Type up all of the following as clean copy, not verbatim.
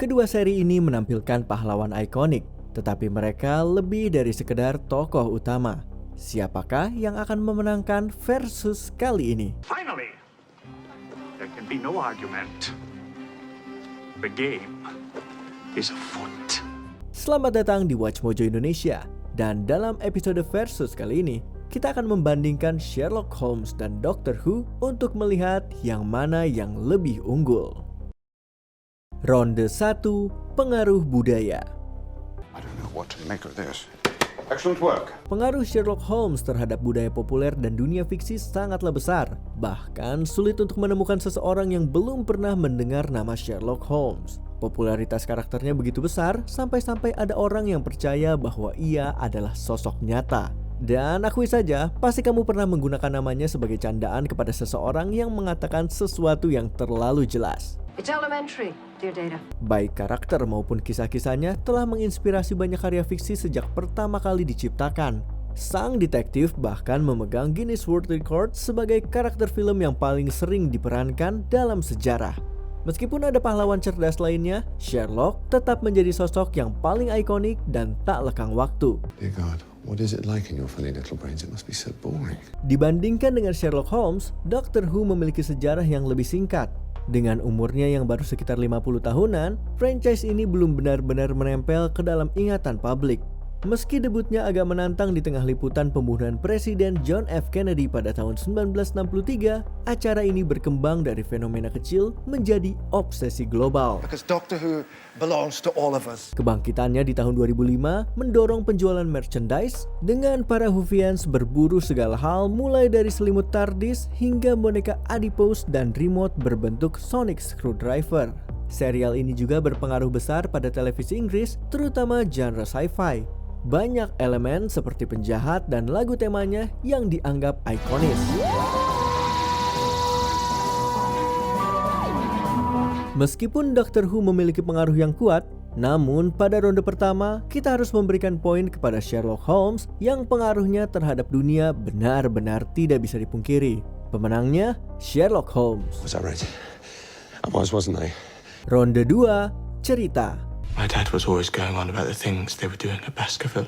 Kedua seri ini menampilkan pahlawan ikonik, tetapi mereka lebih dari sekedar tokoh utama. Siapakah yang akan memenangkan versus kali ini? Finally, there can be no argument. The game is afoot. Selamat datang di Watch Mojo Indonesia. Dan dalam episode versus kali ini, kita akan membandingkan Sherlock Holmes dan Doctor Who untuk melihat yang mana yang lebih unggul. Ronde 1, pengaruh budaya. I don't know what to make of this. Excellent work. Pengaruh Sherlock Holmes terhadap budaya populer dan dunia fiksi sangatlah besar. Bahkan sulit untuk menemukan seseorang yang belum pernah mendengar nama Sherlock Holmes. Popularitas karakternya begitu besar sampai-sampai ada orang yang percaya bahwa ia adalah sosok nyata. Dan akui saja, pasti kamu pernah menggunakan namanya sebagai candaan kepada seseorang yang mengatakan sesuatu yang terlalu jelas. It's elementary, dear Data. Baik karakter maupun kisah-kisahnya telah menginspirasi banyak karya fiksi sejak pertama kali diciptakan. Sang detektif bahkan memegang Guinness World Record sebagai karakter film yang paling sering diperankan dalam sejarah. Meskipun ada pahlawan cerdas lainnya, Sherlock tetap menjadi sosok yang paling ikonik dan tak lekang waktu. Dear God, what is it like in your funny little brains? It must be so boring. Dibandingkan dengan Sherlock Holmes, Doctor Who memiliki sejarah yang lebih singkat. Dengan umurnya yang baru sekitar 50 tahunan, franchise ini belum benar-benar menempel ke dalam ingatan publik. Meski debutnya agak menantang di tengah liputan pembunuhan Presiden John F. Kennedy pada tahun 1963, acara ini berkembang dari fenomena kecil menjadi obsesi global. Because Doctor Who belongs to all of us. Kebangkitannya di tahun 2005 mendorong penjualan merchandise dengan para Whovians berburu segala hal mulai dari selimut TARDIS hingga boneka adipose dan remote berbentuk sonic screwdriver. Serial ini juga berpengaruh besar pada televisi Inggris, terutama genre sci-fi. Banyak elemen seperti penjahat dan lagu temanya yang dianggap ikonis. Meskipun Doctor Who memiliki pengaruh yang kuat, namun pada ronde pertama kita harus memberikan poin kepada Sherlock Holmes yang pengaruhnya terhadap dunia benar-benar tidak bisa dipungkiri. Pemenangnya Sherlock Holmes. Was I right? I wasn't I? Ronde 2, cerita. My dad was always going on about the things they were doing at Baskerville.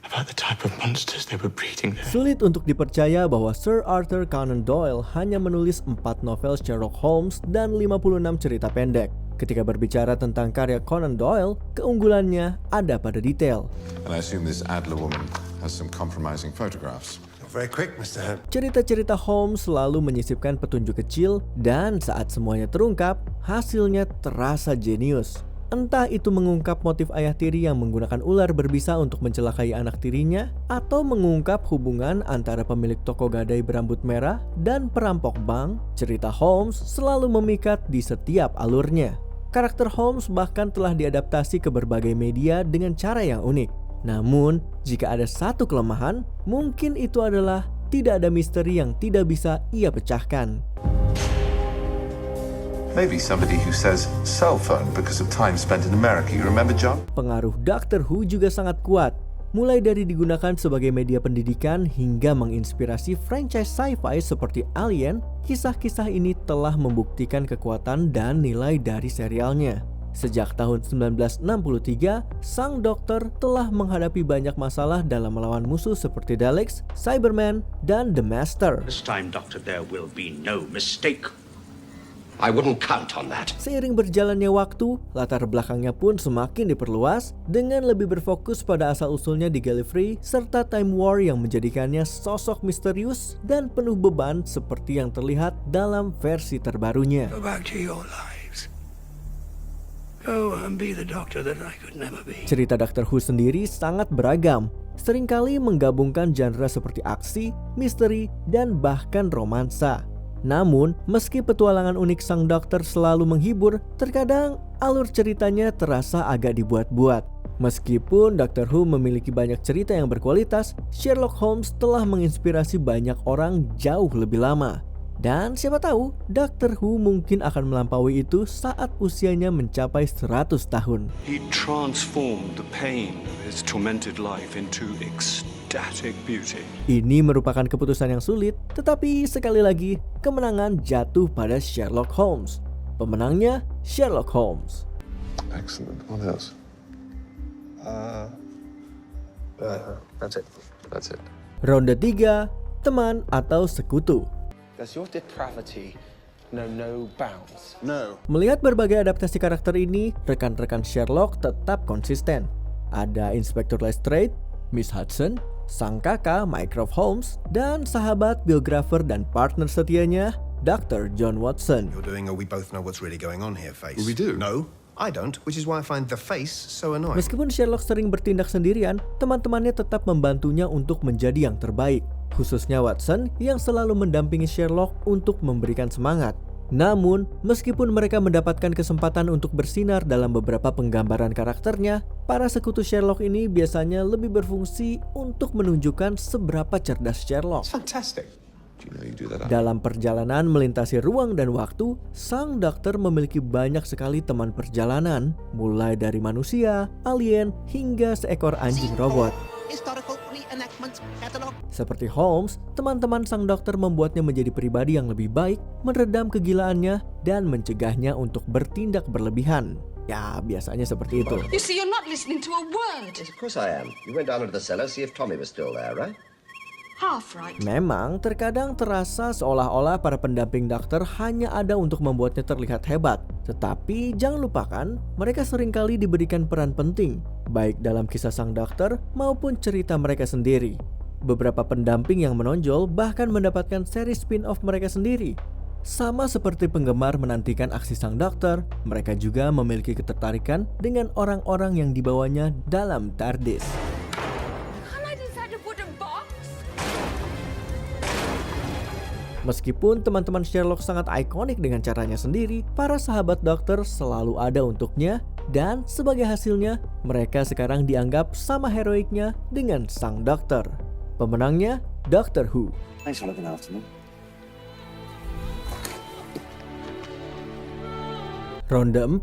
About the type of monsters they were breeding there. Sulit untuk dipercaya bahwa Sir Arthur Conan Doyle hanya menulis 4 novel Sherlock Holmes dan 56 cerita pendek. Ketika berbicara tentang karya Conan Doyle, keunggulannya ada pada detail. And I assume this Adler woman has some compromising photographs. Very quick, Mr. Holmes. Cerita-cerita Holmes selalu menyisipkan petunjuk kecil dan saat semuanya terungkap, hasilnya terasa jenius. Entah itu mengungkap motif ayah tiri yang menggunakan ular berbisa untuk mencelakai anak tirinya, atau mengungkap hubungan antara pemilik toko gadai berambut merah dan perampok bank, cerita Holmes selalu memikat di setiap alurnya. Karakter Holmes bahkan telah diadaptasi ke berbagai media dengan cara yang unik. Namun, jika ada satu kelemahan, mungkin itu adalah tidak ada misteri yang tidak bisa ia pecahkan. Maybe somebody who says cell phone because of time spent in America. You remember, John? Pengaruh Doctor Who juga sangat kuat. Mulai dari digunakan sebagai media pendidikan hingga menginspirasi franchise sci-fi seperti Alien, kisah-kisah ini telah membuktikan kekuatan dan nilai dari serialnya. Sejak tahun 1963, sang dokter telah menghadapi banyak masalah dalam melawan musuh seperti Daleks, Cybermen, dan The Master. This time, Doctor, there will be no mistake. I wouldn't count on that. Seiring berjalannya waktu, latar belakangnya pun semakin diperluas dengan lebih berfokus pada asal-usulnya di Gallifrey serta Time War yang menjadikannya sosok misterius dan penuh beban seperti yang terlihat dalam versi terbarunya. Go back to your lives. Go and be the doctor that I could never be. Cerita Doctor Who sendiri sangat beragam, seringkali menggabungkan genre seperti aksi, misteri, dan bahkan romansa. Namun, meski petualangan unik sang dokter selalu menghibur, terkadang alur ceritanya terasa agak dibuat-buat. Meskipun Doctor Who memiliki banyak cerita yang berkualitas, Sherlock Holmes telah menginspirasi banyak orang jauh lebih lama. Dan siapa tahu, Doctor Who mungkin akan melampaui itu saat usianya mencapai 100 tahun. He transformed the pain of his tormented life into ecstatic beauty. Ini merupakan keputusan yang sulit, tetapi sekali lagi, kemenangan jatuh pada Sherlock Holmes. Pemenangnya Sherlock Holmes. Excellent. What else? That's it. That's it. Ronde 3, teman atau sekutu. Does your depravity know no bounds? No. Melihat berbagai adaptasi karakter ini, rekan-rekan Sherlock tetap konsisten. Ada Inspektur Lestrade, Miss Hudson, sang kakak Mycroft Holmes, dan sahabat, biografer, dan partner setianya, Dr. John Watson. You're doing a we both know what's really going on here face. We do. No, I don't, which is why I find the face so annoying. Meskipun Sherlock sering bertindak sendirian, teman-temannya tetap membantunya untuk menjadi yang terbaik. Khususnya Watson yang selalu mendampingi Sherlock untuk memberikan semangat. Namun, meskipun mereka mendapatkan kesempatan untuk bersinar dalam beberapa penggambaran karakternya, para sekutu Sherlock ini biasanya lebih berfungsi untuk menunjukkan seberapa cerdas Sherlock. Fantastic. Do you know you do that? Dalam perjalanan melintasi ruang dan waktu, sang dokter memiliki banyak sekali teman perjalanan, mulai dari manusia, alien, hingga seekor anjing robot. Seperti Holmes, teman-teman sang dokter membuatnya menjadi pribadi yang lebih baik, meredam kegilaannya, dan mencegahnya untuk bertindak berlebihan. Ya, biasanya seperti itu. You see, you're not listening to a word. Yes, of course I am. You went down into the cellar, see if Tommy was still there, right? Half right. Memang terkadang terasa seolah-olah para pendamping dokter hanya ada untuk membuatnya terlihat hebat. Tetapi jangan lupakan, mereka seringkali diberikan peran penting, baik dalam kisah sang dokter maupun cerita mereka sendiri. Beberapa pendamping yang menonjol bahkan mendapatkan seri spin-off mereka sendiri. Sama seperti penggemar menantikan aksi sang dokter, mereka juga memiliki ketertarikan dengan orang-orang yang dibawanya dalam TARDIS. Meskipun teman-teman Sherlock sangat ikonik dengan caranya sendiri, para sahabat dokter selalu ada untuknya, dan sebagai hasilnya, mereka sekarang dianggap sama heroiknya dengan sang dokter. Pemenangnya, Doctor Who. Thanks for looking after me. Ronde 4,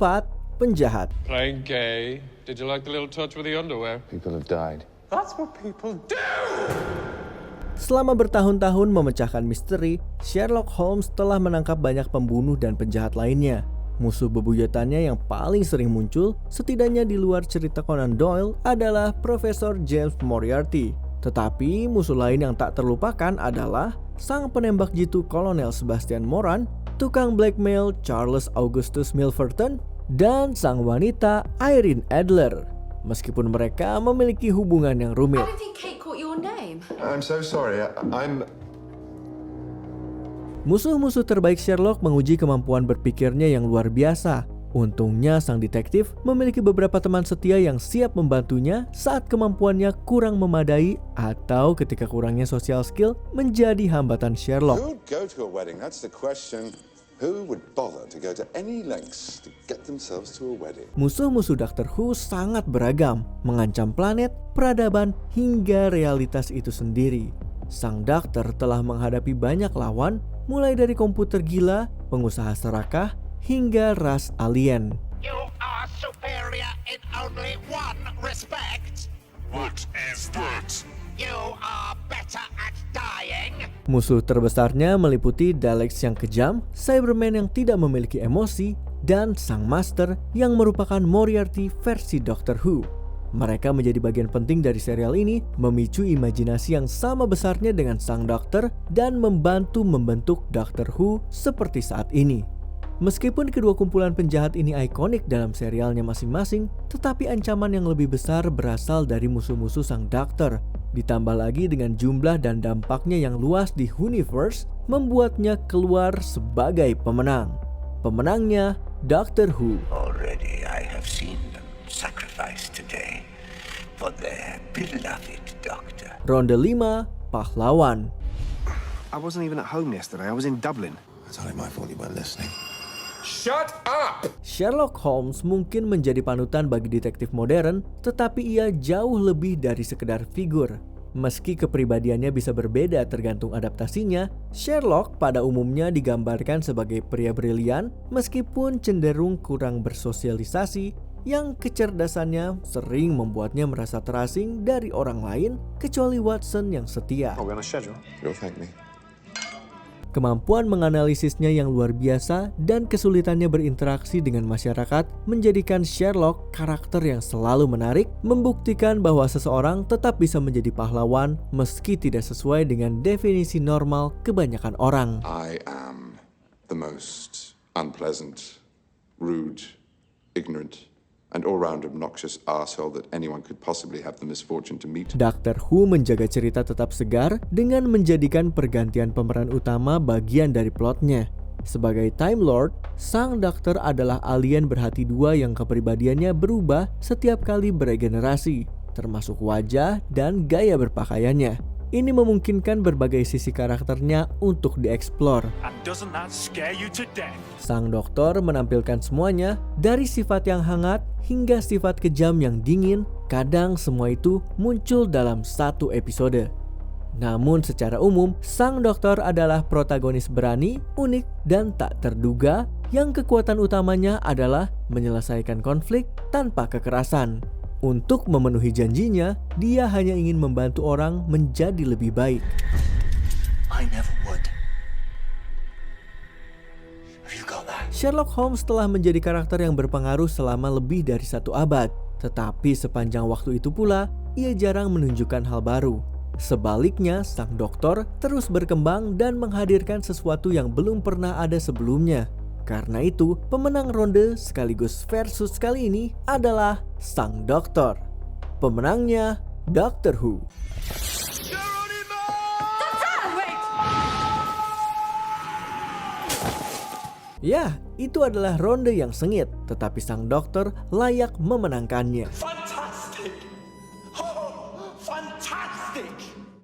penjahat. Playing gay. Did you like the little touch with the underwear? People have died. That's what people do! Selama bertahun-tahun memecahkan misteri, Sherlock Holmes telah menangkap banyak pembunuh dan penjahat lainnya. Musuh bebuyutannya yang paling sering muncul, setidaknya di luar cerita Conan Doyle, adalah Profesor James Moriarty. Tetapi musuh lain yang tak terlupakan adalah sang penembak jitu Kolonel Sebastian Moran, tukang blackmail Charles Augustus Milverton, dan sang wanita Irene Adler. Meskipun mereka memiliki hubungan yang rumit. I don't think Kate caught your name. I'm so sorry. I'm... Musuh-musuh terbaik Sherlock menguji kemampuan berpikirnya yang luar biasa. Untungnya sang detektif memiliki beberapa teman setia yang siap membantunya saat kemampuannya kurang memadai atau ketika kurangnya social skill menjadi hambatan Sherlock. Who would go to a wedding? That's the question. Who would bother to go to any lengths to get themselves to a wedding? Musuh-musuh Doctor Who sangat beragam, mengancam planet, peradaban, hingga realitas itu sendiri. Sang dokter telah menghadapi banyak lawan, mulai dari komputer gila, pengusaha serakah, hingga ras alien. You are superior in only one respect. What is that? You are better at dying. Musuh terbesarnya meliputi Daleks yang kejam, Cybermen yang tidak memiliki emosi, dan sang Master yang merupakan Moriarty versi Doctor Who. Mereka menjadi bagian penting dari serial ini, memicu imajinasi yang sama besarnya dengan sang dokter dan membantu membentuk Doctor Who seperti saat ini. Meskipun kedua kumpulan penjahat ini ikonik dalam serialnya masing-masing, tetapi ancaman yang lebih besar berasal dari musuh-musuh sang dokter. Ditambah lagi dengan jumlah dan dampaknya yang luas di Whoniverse, membuatnya keluar sebagai pemenang. Pemenangnya, Doctor Who. Already I have seen them sacrifice today for their beloved doctor. Ronde 5, pahlawan. I wasn't even at home yesterday. I was in Dublin. It's only my fault you weren't listening. Shut up! Sherlock Holmes mungkin menjadi panutan bagi detektif modern, tetapi ia jauh lebih dari sekedar figur. Meski kepribadiannya bisa berbeda tergantung adaptasinya, Sherlock pada umumnya digambarkan sebagai pria brilian meskipun cenderung kurang bersosialisasi, yang kecerdasannya sering membuatnya merasa terasing dari orang lain kecuali Watson yang setia. You'll thank me. Kemampuan menganalisisnya yang luar biasa dan kesulitannya berinteraksi dengan masyarakat menjadikan Sherlock karakter yang selalu menarik, membuktikan bahwa seseorang tetap bisa menjadi pahlawan meski tidak sesuai dengan definisi normal kebanyakan orang. I am the most unpleasant, rude, ignorant, and all-round obnoxious arsehole that anyone could possibly have the misfortune to meet. Doctor Who menjaga cerita tetap segar dengan menjadikan pergantian pemeran utama bagian dari plotnya. Sebagai Time Lord, sang dokter adalah alien berhati dua yang kepribadiannya berubah setiap kali beregenerasi, termasuk wajah dan gaya berpakaiannya. Ini memungkinkan berbagai sisi karakternya untuk dieksplor. Sang dokter menampilkan semuanya, dari sifat yang hangat hingga sifat kejam yang dingin. Kadang semua itu muncul dalam satu episode. Namun secara umum, sang dokter adalah protagonis berani, unik, dan tak terduga yang kekuatan utamanya adalah menyelesaikan konflik tanpa kekerasan. Untuk memenuhi janjinya, dia hanya ingin membantu orang menjadi lebih baik. I never would. Have you got that? Sherlock Holmes telah menjadi karakter yang berpengaruh selama lebih dari 1 abad. Tetapi sepanjang waktu itu pula, ia jarang menunjukkan hal baru. Sebaliknya, sang dokter terus berkembang dan menghadirkan sesuatu yang belum pernah ada sebelumnya. Karena itu, pemenang ronde sekaligus versus kali ini adalah sang dokter. Pemenangnya, Doctor Who. Ya, itu adalah ronde yang sengit, tetapi sang dokter layak memenangkannya. Fantastic! Oh, fantastic!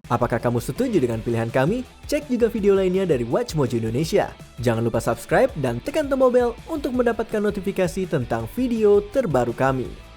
Apakah kamu setuju dengan pilihan kami? Cek juga video lainnya dari WatchMojo Indonesia. Jangan lupa subscribe dan tekan tombol bel untuk mendapatkan notifikasi tentang video terbaru kami.